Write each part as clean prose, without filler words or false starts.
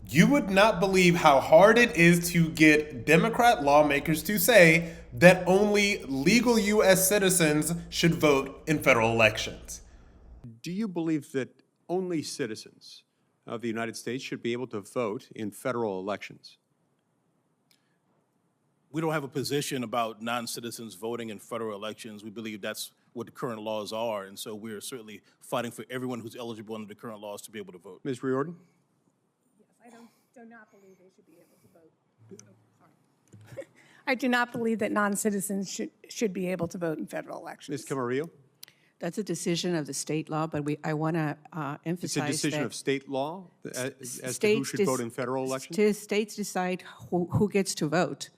You would not believe how hard it is to get Democrat lawmakers to say that only legal U.S. citizens should vote in federal elections. Do you believe that only citizens of the United States should be able to vote in federal elections? We don't have a position about non-citizens voting in federal elections. We believe that's what the current laws are, and so we're certainly fighting for everyone who's eligible under the current laws to be able to vote. Ms. Riordan? I do not believe they should be able to vote. Oh, sorry. I do not believe that non-citizens should be able to vote in federal elections. Ms. Camarillo? That's a decision of the state law, but I want to It's emphasize a decision that of state law as to who should vote in federal elections? States decide who gets to vote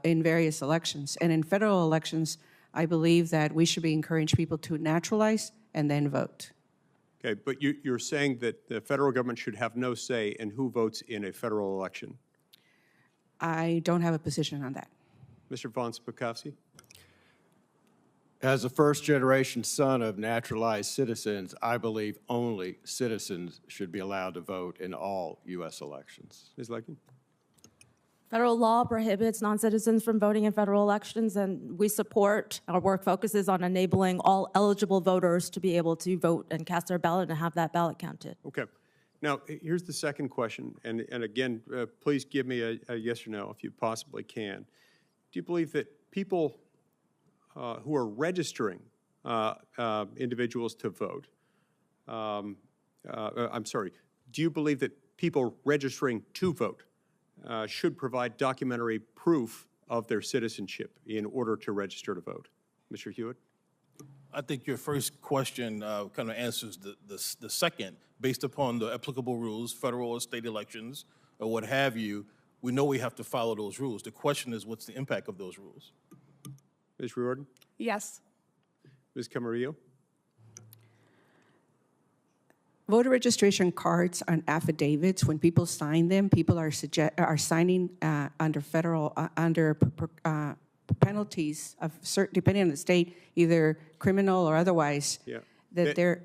in various elections. And in federal elections, I believe that we should be encouraging people to naturalize and then vote. Okay, but you're saying that the federal government should have no say in who votes in a federal election. I don't have a position on that. Mr. von Spakovsky? As a first-generation son of naturalized citizens, I believe only citizens should be allowed to vote in all U.S. elections. Ms. Leckie? Federal law prohibits non-citizens from voting in federal elections, and we support, our work focuses on enabling all eligible voters to be able to vote and cast their ballot and have that ballot counted. Okay. Now, here's the second question, and again, please give me a yes or no if you possibly can. Do you believe that people who are registering individuals to vote, I'm sorry, do you believe that people registering to vote should provide documentary proof of their citizenship in order to register to vote? Mr. Hewitt? I think your first question kind of answers the second. Based upon the applicable rules, federal or state elections, or what have you, we know we have to follow those rules. The question is, what's the impact of those rules? Ms. Riordan? Yes. Ms. Camarillo? Voter registration cards and affidavits, when people sign them, people are signing under federal, penalties of certain, depending on the state, either criminal or otherwise. Yeah. That they're.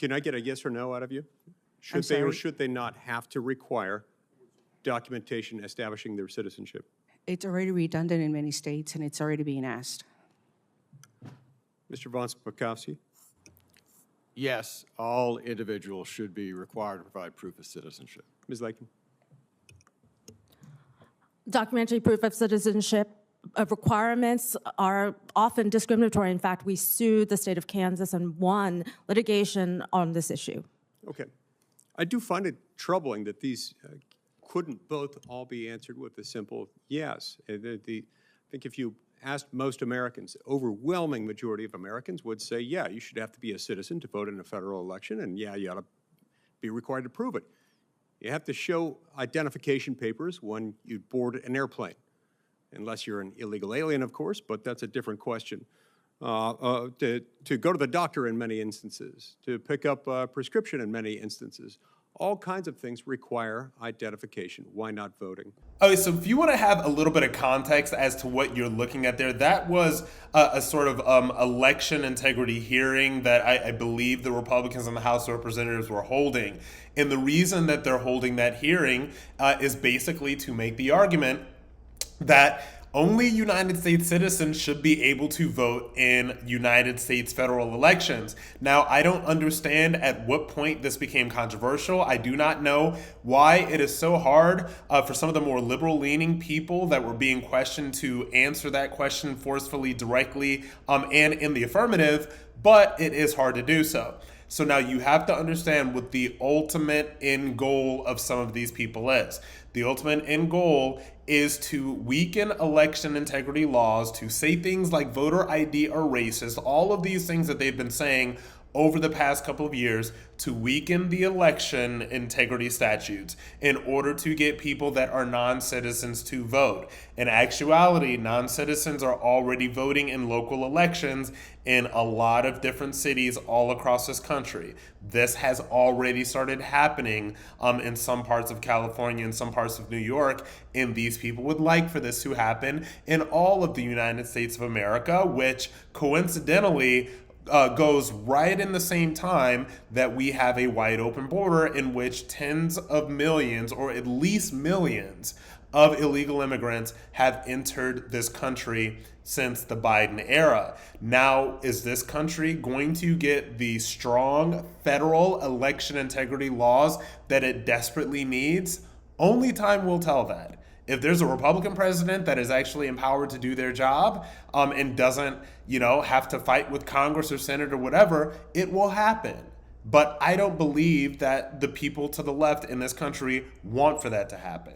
Can I get a yes or no out of you? Should they or should they not have to require documentation establishing their citizenship? It's already redundant in many states, and it's already being asked. Mr. von Spakovsky? Yes, all individuals should be required to provide proof of citizenship. Ms. Lakin? Documentary proof of citizenship requirements are often discriminatory. In fact, we sued the state of Kansas and won litigation on this issue. Okay. I do find it troubling that these couldn't both all be answered with a simple yes. I think if you asked most Americans, overwhelming majority of Americans would say, yeah, you should have to be a citizen to vote in a federal election, and yeah, you ought to be required to prove it. You have to show identification papers when you board an airplane, unless you're an illegal alien, of course, but that's a different question. To go to the doctor in many instances, to pick up a prescription in many instances. All kinds of things require identification. Why not voting? Okay, so if you want to have a little bit of context as to what you're looking at there, that was a sort of election integrity hearing that I believe the Republicans in the House of Representatives were holding. And the reason that they're holding that hearing is basically to make the argument that only United States citizens should be able to vote in United States federal elections. Now, I don't understand at what point this became controversial. I do not know why it is so hard for some of the more liberal-leaning people that were being questioned to answer that question forcefully, directly, and in the affirmative, but it is hard to do so. So now you have to understand what the ultimate end goal of some of these people is. The ultimate end goal is to weaken election integrity laws, to say things like voter ID are racist, all of these things that they've been saying over the past couple of years to weaken the election integrity statutes in order to get people that are non-citizens to vote. In actuality, non-citizens are already voting in local elections in a lot of different cities all across this country. This has already started happening in some parts of California and some parts of New York, and these people would like for this to happen in all of the United States of America, which coincidentally goes right in the same time that we have a wide open border in which tens of millions, or at least millions, of illegal immigrants have entered this country since the Biden era. Now, is this country going to get the strong federal election integrity laws that it desperately needs? Only time will tell that. If there's a Republican president that is actually empowered to do their job and doesn't, have to fight with Congress or Senate or whatever, it will happen. But I don't believe that the people to the left in this country want for that to happen.